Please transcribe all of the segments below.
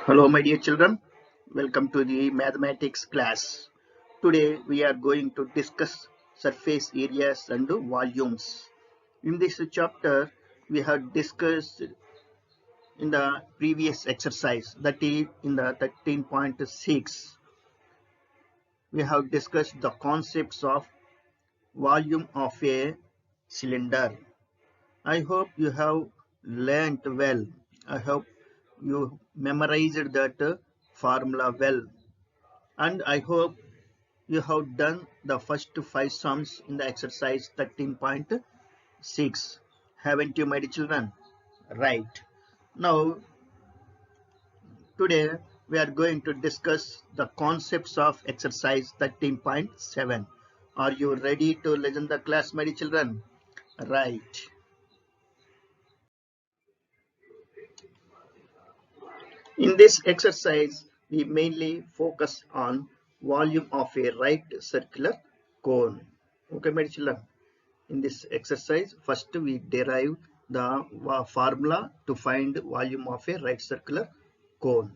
Hello, my dear children. Welcome to the mathematics class. Today we are going to discuss surface areas and volumes. In this chapter, we have discussed in the previous exercise, that is in the 13.6, we have discussed the concepts of volume of a cylinder. I hope you have learnt well. I hope you memorized that formula well. And I hope you have done the first 5 sums in the exercise 13.6. Haven't you, my dear children? Right. Now, today we are going to discuss the concepts of exercise 13.7. Are you ready to listen the class, my dear children? Right. In this exercise, we mainly focus on volume of a right circular cone. Okay, my dear children. In this exercise, first we derive the formula to find volume of a right circular cone.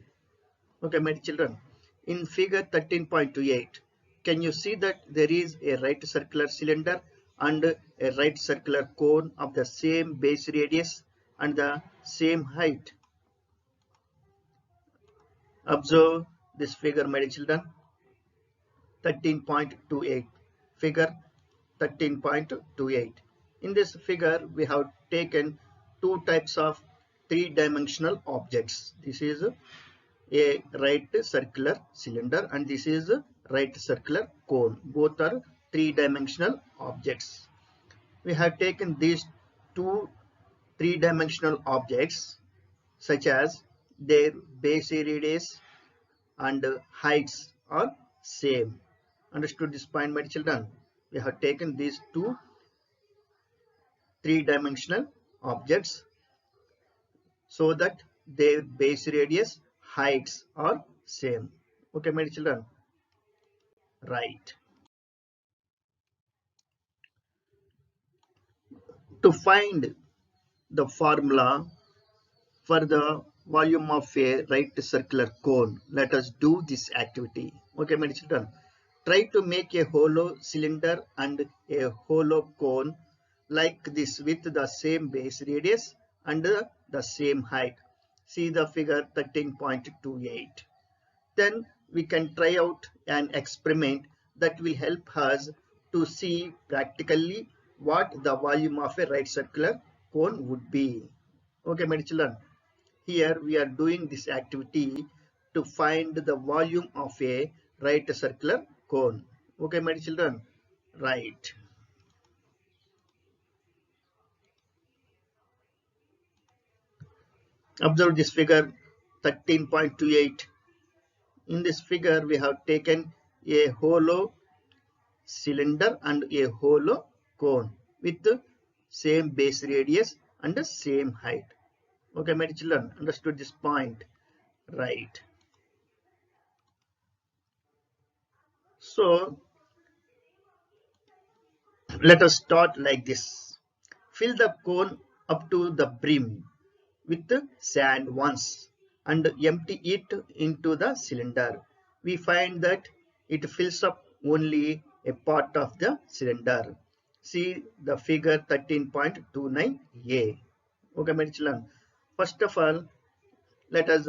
Okay, my children. In figure 13.28, can you see that there is a right circular cylinder and a right circular cone of the same base radius and the same height? Observe this figure, my children. 13.28. Figure 13.28. In this figure, we have taken two types of three-dimensional objects. This is a right circular cylinder and this is a right circular cone. Both are three-dimensional objects. We have taken these two three-dimensional objects such as their base radius and heights are same. Understood this point, my children? We have taken these two three-dimensional objects so that their base radius heights are same. Okay, my children? Right. To find the formula for the volume of a right circular cone, let us do this activity. Okay, my children? Try to make a hollow cylinder and a hollow cone like this with the same base radius and the same height. See the figure 13.28. Then we can try out an experiment that will help us to see practically what the volume of a right circular cone would be. Okay, my children. Here we are doing this activity to find the volume of a right circular cone. Okay, my children. Right. Observe this figure 13.28. In this figure, we have taken a hollow cylinder and a hollow cone with the same base radius and the same height. Okay, my children, understood this point? Right. So, let us start like this. Fill the cone up to the brim with sand once and empty it into the cylinder. We find that it fills up only a part of the cylinder. See the figure 13.29a. Okay, my children. First of all, let us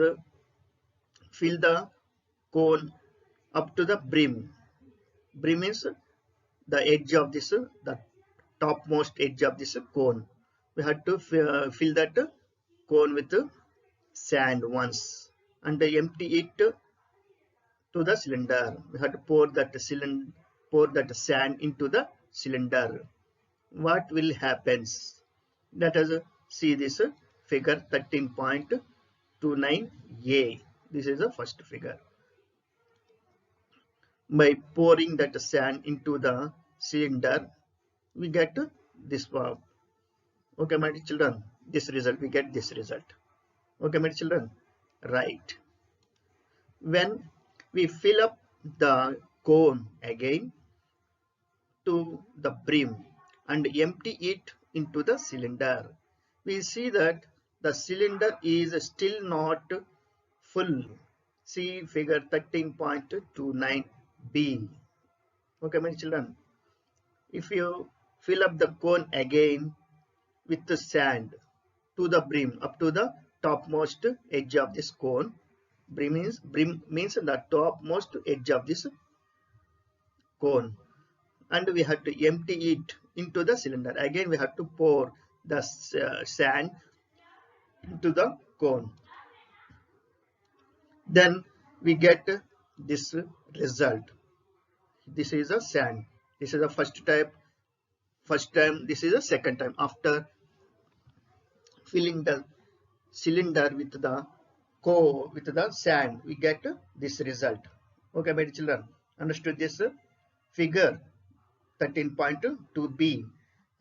fill the cone up to the brim. Brim is the edge of this, the topmost edge of this cone. We have to fill that cone with sand once and empty it to the cylinder. We have to pour that sand into the cylinder. What will happen? Let us see this figure 13.29a. This is the first figure. By pouring that sand into the cylinder, we get this form. Okay, my children, this result, we get this result. Okay, my children, right. When we fill up the cone again to the brim and empty it into the cylinder, we see that the cylinder is still not full. See figure 13.29b. Okay, my children. If you fill up the cone again with the sand to the brim, up to the topmost edge of this cone. Brim means the topmost edge of this cone, and we have to empty it into the cylinder. Again, we have to pour the sand into the cone. Then we get this result. This is a sand. This is the first time. This is the second time. After filling the cylinder with the sand, we get this result. Okay, my children, understood this figure 13.2b,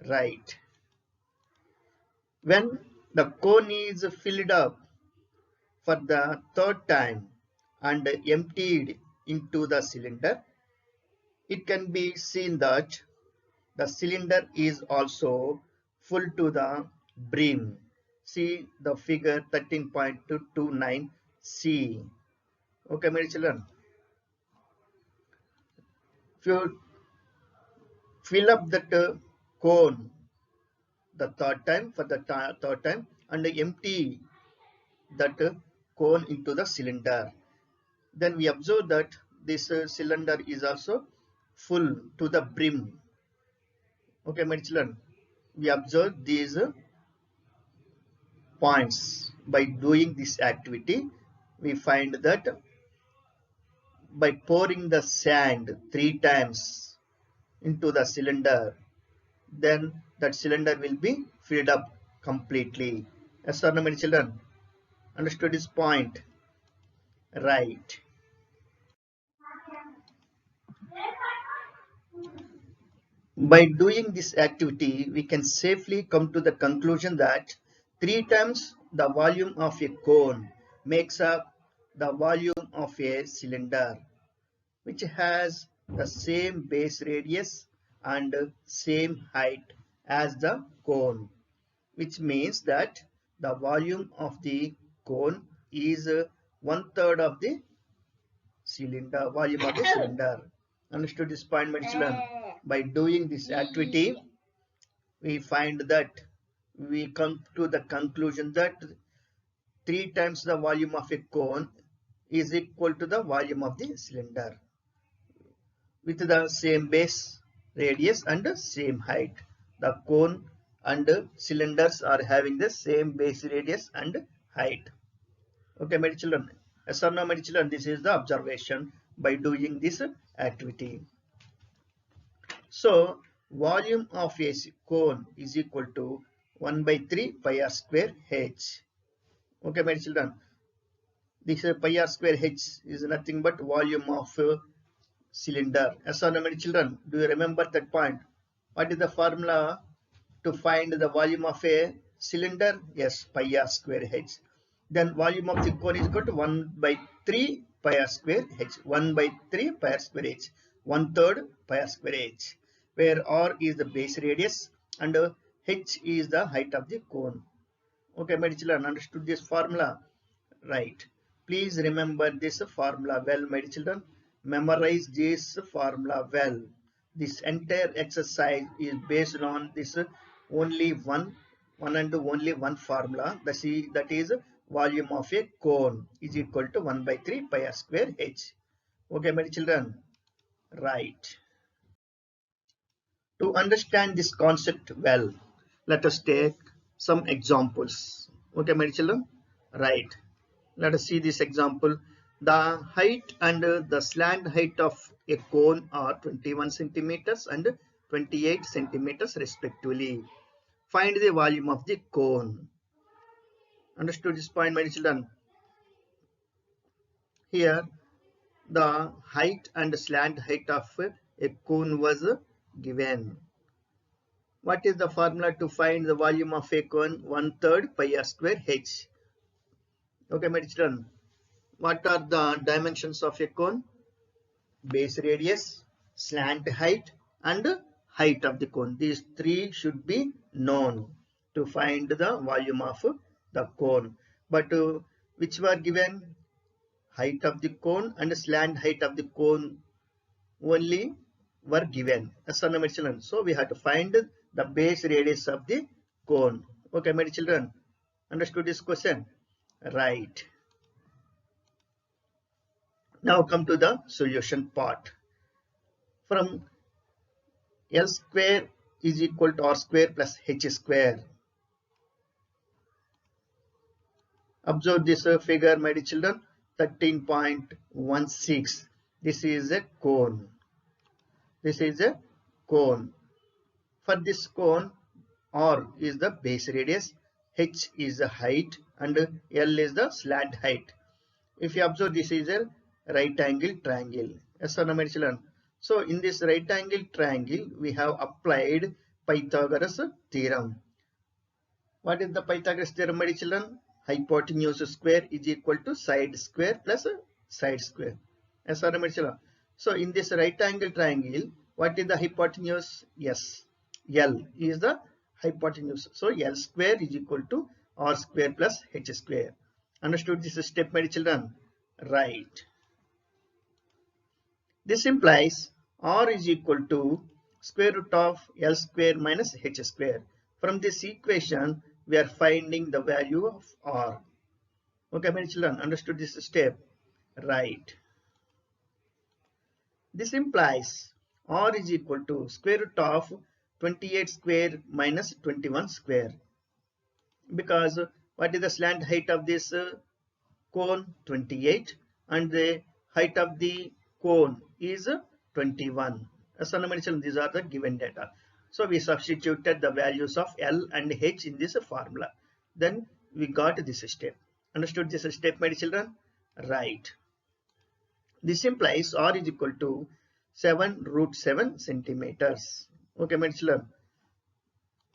right? When the cone is filled up for the third time and emptied into the cylinder, it can be seen that the cylinder is also full to the brim. See the figure 13.29c. Okay, my children. If you fill up that cone the third time and empty that cone into the cylinder, then we observe that this cylinder is also full to the brim. Okay, my children, we observe these points. By doing this activity, we find that by pouring the sand 3 times into the cylinder, then that cylinder will be filled up completely. Yes or no, my children? Understood this point? Right. By doing this activity, we can safely come to the conclusion that 3 times the volume of a cone makes up the volume of a cylinder, which has the same base radius and same height as the cone, which means that the volume of the cone is 1/3 of the volume of the cylinder. Understood this point, my children? By doing this activity, we find that we come to the conclusion that 3 times the volume of a cone is equal to the volume of the cylinder with the same base radius and same height. The cone and cylinders are having the same base radius and height. Okay, my children. Yes or no, my children? This is the observation by doing this activity. So, volume of a cone is equal to 1/3 pi r square h. Okay, my children. This pi r square h is nothing but volume of cylinder. Yes or no, my children? Do you remember that point? What is the formula to find the volume of a cylinder? Yes, pi r square h. Then volume of the cone is equal to 1/3 pi r square h. 1/3 pi r square h. 1/3 pi r square h, where r is the base radius and h is the height of the cone. Okay, my children, understood this formula? Right. Please remember this formula well, my children. Memorize this formula well. This entire exercise is based on this only one and only one formula. That is volume of a cone is equal to 1/3 pi r square h. Okay, my children. Right. To understand this concept well, let us take some examples. Okay, my children. Right. Let us see this example. The height and the slant height of a cone are 21 centimeters and 28 centimeters respectively. Find the volume of the cone. Understood this point, my children? Here, the height and slant height of a cone was given. What is the formula to find the volume of a cone? 1/3 pi r square h. Okay, my children. What are the dimensions of a cone? Base radius, slant height, and height of the cone. These three should be known to find the volume of the cone. But which were given? Height of the cone and slant height of the cone only were given. Yes or no, my children? So we have to find the base radius of the cone. Okay, my children, understood this question? Right. Now come to the solution part. From L square is equal to R square plus H square. Observe this figure, my dear children, 13.16. This is a cone. This is a cone. For this cone, R is the base radius, H is the height, and L is the slant height. If you observe, this is a right angle triangle. Yes or no, my children? So in this right angle triangle, we have applied Pythagoras theorem. What is the Pythagoras theorem, my children? Hypotenuse square is equal to side square plus side square. Yes or no, my children? So in this right angle triangle, what is the hypotenuse? Yes, L is the hypotenuse. So L square is equal to R square plus H square. Understood this step, my children? Right. This implies R is equal to square root of L square minus H square. From this equation, we are finding the value of R. Okay, my children, understood this step? Right. This implies R is equal to square root of 28 square minus 21 square. Because what is the slant height of this cone? 28, and the height of the cone is 21. So these are the given data. So we substituted the values of L and H in this formula. Then we got this step. Understood this step, my children? Right. This implies R is equal to 7 root 7 centimeters. Okay, my children.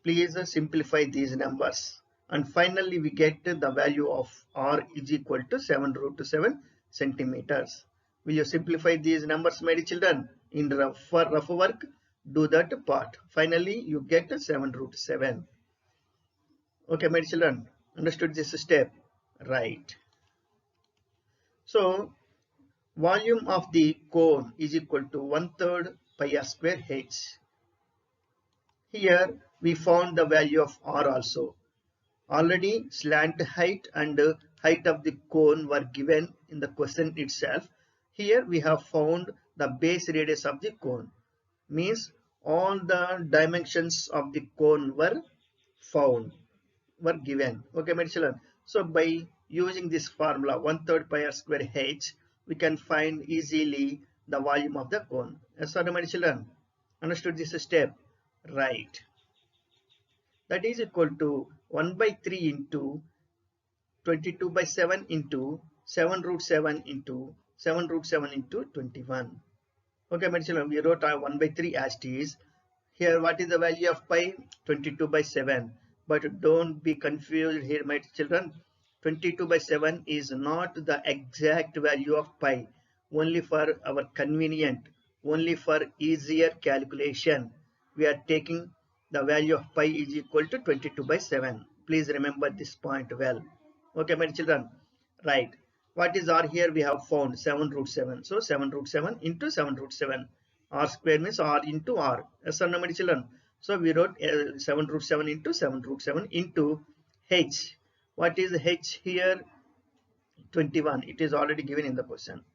Please simplify these numbers. And finally, we get the value of R is equal to 7 root 7 centimeters. Will you simplify these numbers, my children? In rough work, do that part. Finally, you get 7 root 7. Okay, my children, understood this step? Right. So, volume of the cone is equal to 1/3 pi r square h. Here, we found the value of R also. Already slant height and height of the cone were given in the question itself. Here we have found the base radius of the cone. Means all the dimensions of the cone were given. Okay, my children. So by using this formula 1/3 pi r square h, we can find easily the volume of the cone. Yes or no, my children? Understood this step? Right. That is equal to 1/3 into 22 by 7 into 7 root 7 into 7 root 7 into 21. Okay, my children, we wrote 1/3 as it is. Here, what is the value of pi? 22 by 7. But don't be confused here, my children. 22 by 7 is not the exact value of pi. Only for our convenient, only for easier calculation, we are taking the value of pi is equal to 22 by 7. Please remember this point well. Okay, my children. Right. What is R here? We have found 7 root 7. So 7 root 7 into 7 root 7. R square means R into R. Yes or no, my children? So we wrote 7 root 7 into 7 root 7 into H. What is H here? 21. It is already given in the question.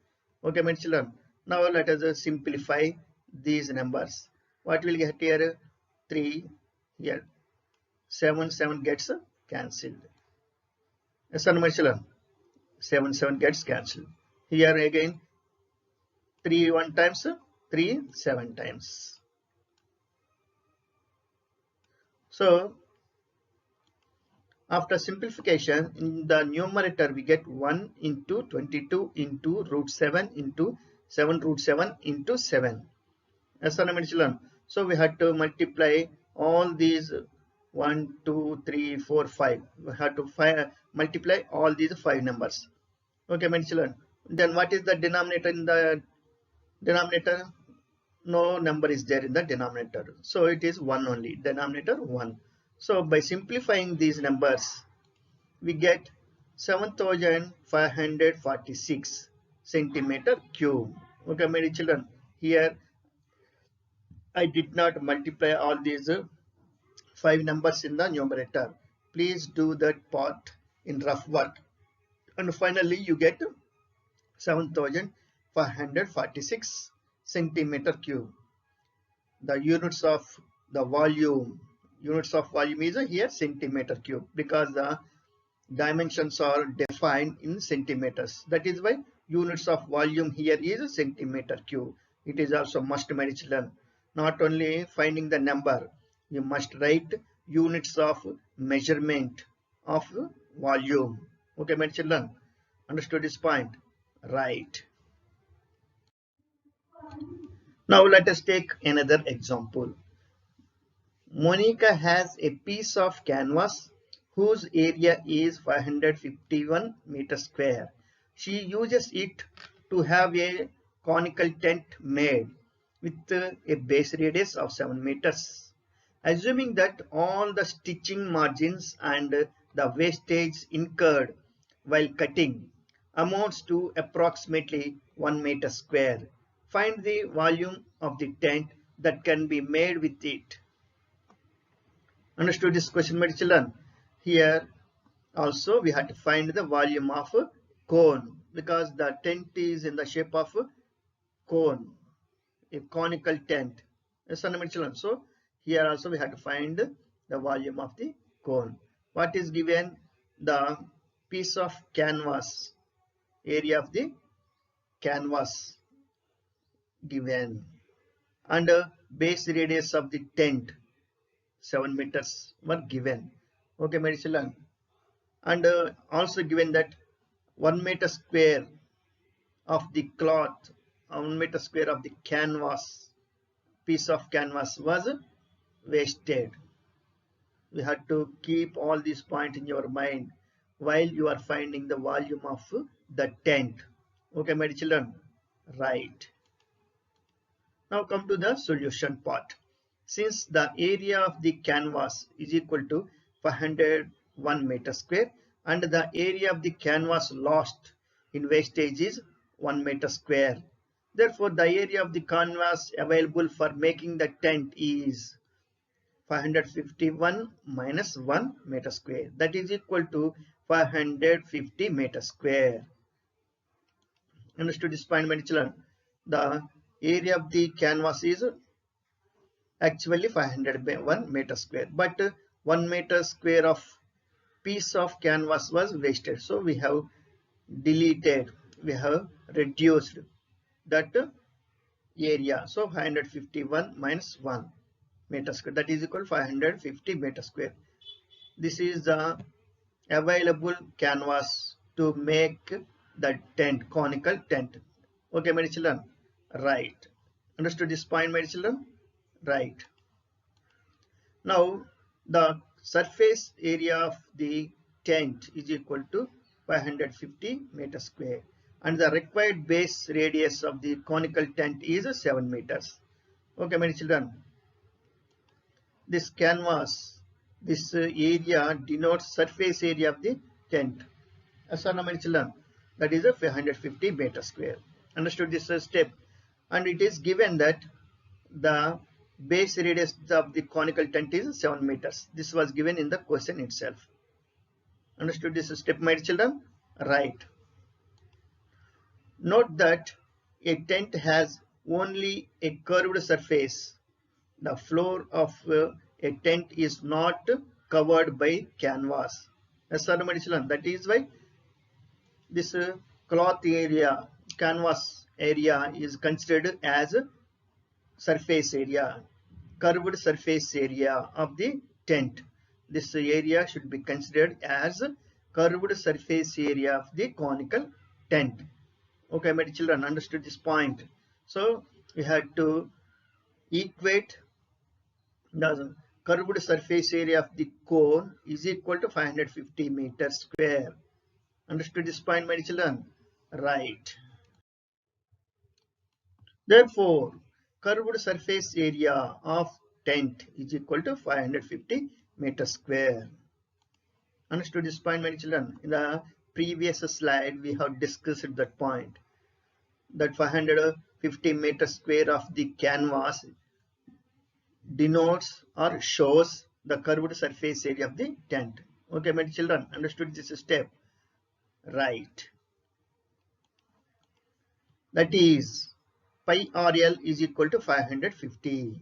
Okay, my children. Now let us simplify these numbers. What will get here? 3 here. 7 gets cancelled. Yes or no, my children? 7 gets cancelled. Here again 3 1 times, 3 7 times. So after simplification, in the numerator we get 1 into 22 into root 7 into 7 root 7 into 7. Yes or no, my children? So we had to multiply all these 1, 2, 3, 4, 5. We had to multiply all these 5 numbers. Okay, my children. Then what is the denominator in the denominator? No number is there in the denominator. So it is 1 only. Denominator 1. So by simplifying these numbers, we get 7546 centimeter cube. Okay, my dear children, here I did not multiply all these 5 numbers in the numerator. Please do that part in rough work. And finally, you get 7546 centimeter cube. The units of the volume, is here centimeter cube, because the dimensions are defined in centimeters. That is why units of volume here is centimeter cube. It is also must, my children. Not only finding the number, you must write units of measurement of volume. Okay, my children, understood this point? Right. Now let us take another example. Monica has a piece of canvas whose area is 551 meters square. She uses it to have a conical tent made with a base radius of 7 meters. Assuming that all the stitching margins and the wastage incurred while cutting amounts to approximately 1 meter square, find the volume of the tent that can be made with it. Understood this question, my children? Here also we have to find the volume of a cone, because the tent is in the shape of a cone, a conical tent. Yes, my children. So here also we have to find the volume of the cone. What is given? The piece of canvas, area of the canvas given, and base radius of the tent 7 meters were given. Okay, my children. And also given that 1 meter square of the cloth, 1 meter square of the canvas, piece of canvas was wasted. We have to keep all these points in your mind while you are finding the volume of the tent. Okay, my children? Right. Now come to the solution part. Since the area of the canvas is equal to 501 meters square and the area of the canvas lost in wastage is 1 meter square, therefore the area of the canvas available for making the tent is 551 minus 1 meter square, that is equal to 550 meters square. Understood this point, my children? The area of the canvas is actually 501 meter square, but 1 meter square of piece of canvas was wasted, so we have deleted, we have reduced that area. So 551 minus 1 meter square, that is equal to 550 meter square. This is the available canvas to make the tent, conical tent. Okay, my children? Right. Understood this point, my children? Right. Now the surface area of the tent is equal to 550 meter square and the required base radius of the conical tent is 7 meters. Okay, my children? This canvas, this area denotes surface area of the tent. As my children, that is a 550 meter square. Understood this step? And it is given that the base radius of the conical tent is 7 meters. This was given in the question itself. Understood this step, my children? Right. Note that a tent has only a curved surface. The floor of a tent is not covered by canvas. Yes, sir, my children. That is why this cloth area, canvas area is considered as surface area, curved surface area of the tent. This area should be considered as curved surface area of the conical tent. Okay, my children, understood this point? So we had to equate the curved surface area of the cone is equal to 550 meters square. Understood this point, my children? Right. Therefore, curved surface area of tent is equal to 550 meters square. Understood this point, my children? In the previous slide, we have discussed that point, that 550 meters square of the canvas denotes or shows the curved surface area of the tent. Okay, my children, understood this step? Right. That is pi RL is equal to 550.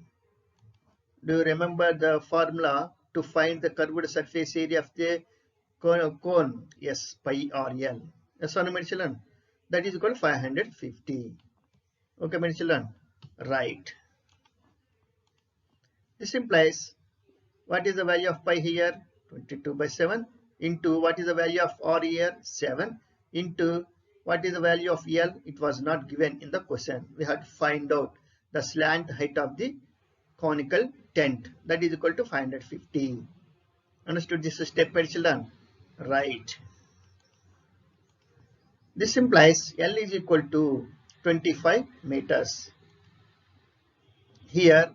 Do you remember the formula to find the curved surface area of the cone? Yes, pi RL. Yes, or no, my children? That is equal to 550. Okay, my children? Right. This implies what is the value of pi here? 22 by 7 into what is the value of R here? 7 into what is the value of L? It was not given in the question. We had to find out the slant height of the conical tent. That is equal to 550. Understood this step, my children? Right. This implies L is equal to 25 meters. Here,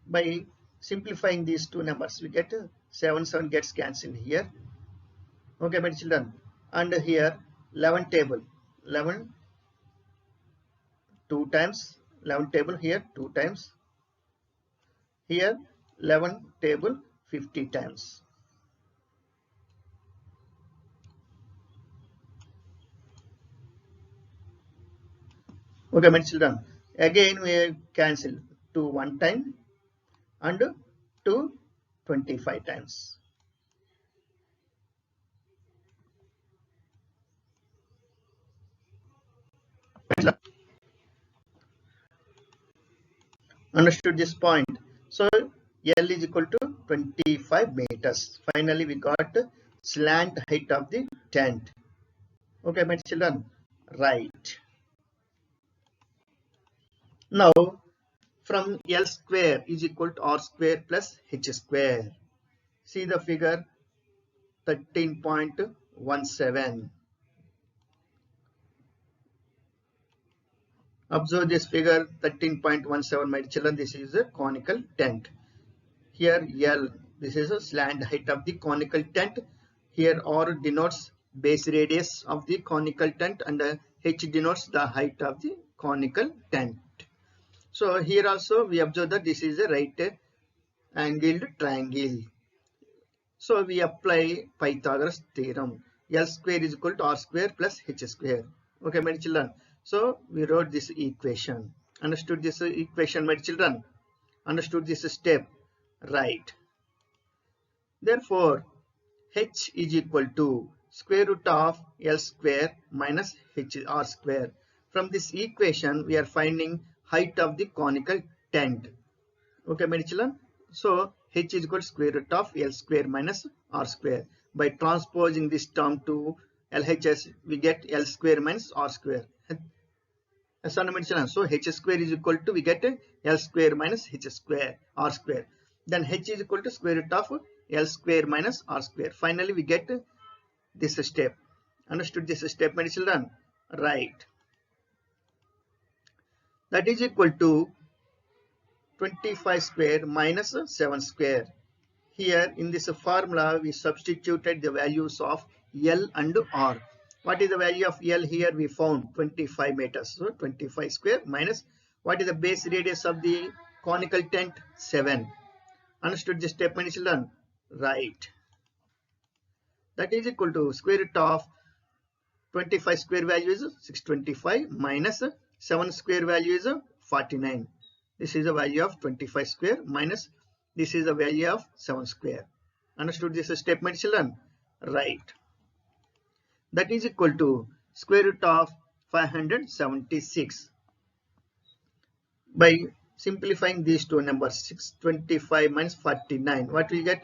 by simplifying these two numbers, we get 7 gets cancelled here. Okay, my children. And here 11 table, 11 2 times, 11 table here 2 times, here 11 table 50 times. Okay, my children. Again we cancel 2 1 time and 2 25 times. Understood this point? So L is equal to 25 meters. Finally, we got slant height of the tent. Okay, my children, right. Now, from L square is equal to R square plus H square. See the figure 13.17. Observe this figure 13.17, my children. This is a conical tent. Here L, this is a slant height of the conical tent. Here R denotes base radius of the conical tent and H denotes the height of the conical tent. So here also we observe that this is a right angled triangle. So we apply Pythagoras theorem. L square is equal to R square plus H square. Okay, my children. So we wrote this equation. Understood this equation, my children? Understood this step? Right. Therefore, H is equal to square root of L square minus R square. From this equation, we are finding height of the conical tent. Okay, my children? So H is equal to square root of L square minus R square. By transposing this term to LHS, we get L square minus R square. So H square is equal to, we get L square minus H square, R square. Then H is equal to square root of L square minus R square. Finally, we get this step. Understood this step, my children? Right. That is equal to 25 square minus 7 square. Here in this formula, we substituted the values of L and R. What is the value of L here? We found 25 meters. So 25 square minus what is the base radius of the conical tent? 7. Understood this step, my children? Right. That is equal to square root of 25 square value is 625 minus 7 square value is 49. This is the value of 25 square minus this is the value of 7 square. Understood this step, my children? Right. That is equal to square root of 576. By simplifying these two numbers, 625 minus 49, what we get?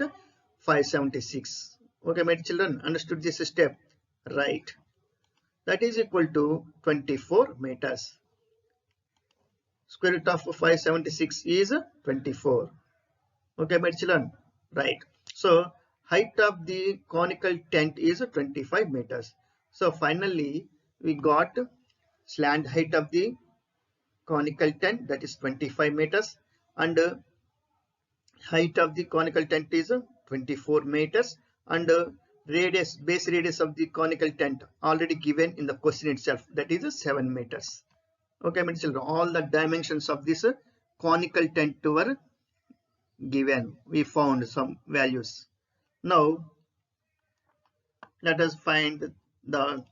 576. Okay, my children, understood this step? Right. That is equal to 24 meters. Square root of 576 is 24. Okay, my children? Right. So height of the conical tent is 25 meters. So finally, we got slant height of the conical tent, that is 25 meters, and height of the conical tent is 24 meters, and radius, base radius of the conical tent already given in the question itself, that is 7 meters. Okay, my children, all the dimensions of this conical tent were given. We found some values. Now let us find the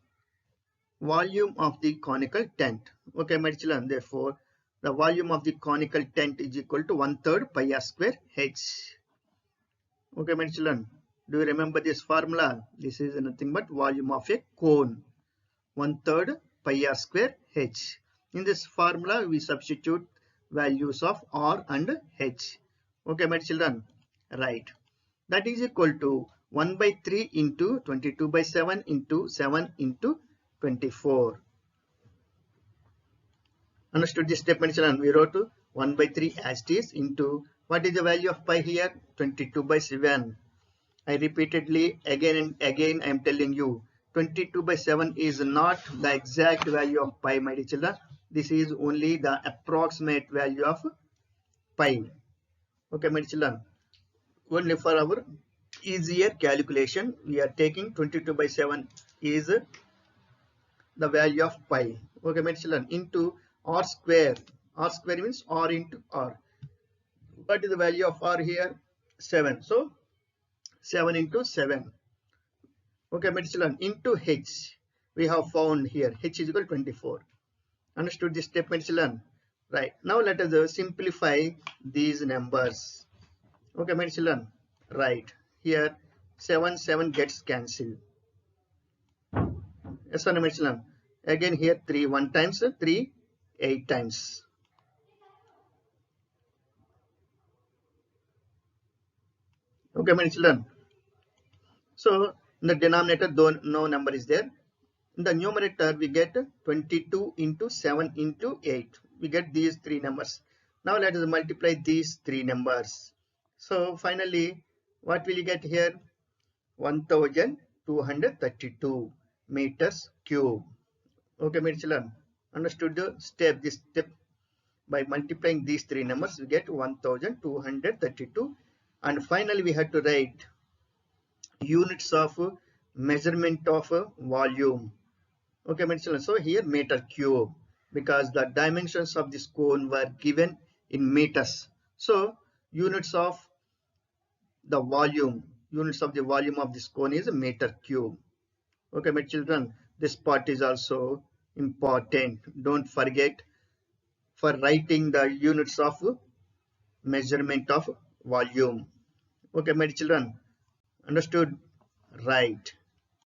volume of the conical tent. Okay, my children, therefore the volume of the conical tent is equal to 1/3 pi r square h. Okay, my children, do you remember this formula? This is nothing but volume of a cone, 1/3 pi r square h. In this formula we substitute values of r and h. Okay, my children, right, that is equal to 1/3 into 22/7 into 7 into 24. Understood this step, my children? We wrote 1/3 as it is into, what is the value of pi here? 22/7. I repeatedly again and again I am telling you, 22/7 is not the exact value of pi, my dear children. This is only the approximate value of pi. Okay, my dear children, only for our easier calculation we are taking 22/7 is the value of pi. Okay, my dear children, into r square. R square means r into r. What is the value of r here? 7. So 7 into 7. Okay, my dear children, into h. We have found here h is equal to 24. Understood this step, my dear children? Right. Now let us simplify these numbers. Okay, my dear children. Right. Here 7 gets cancelled. Yes or no, my dear children? Again here 3 1 times, 3 8 times. Okay, my dear children. So in the denominator, though no number is there, in the numerator we get 22 into 7 into 8. We get these three numbers. Now let us multiply these three numbers. So finally what will you get here? 1232 meters cube. Okay, my children, understood the step? This step, by multiplying these three numbers we get 1232, and finally we have to write units of measurement of volume. Okay, my children, so here meter cube, because the dimensions of this cone were given in meters. So units of the volume of this cone is meter cube. Okay, my children, this part is also important. Don't forget for writing the units of measurement of volume. Okay, my children, understood? Right.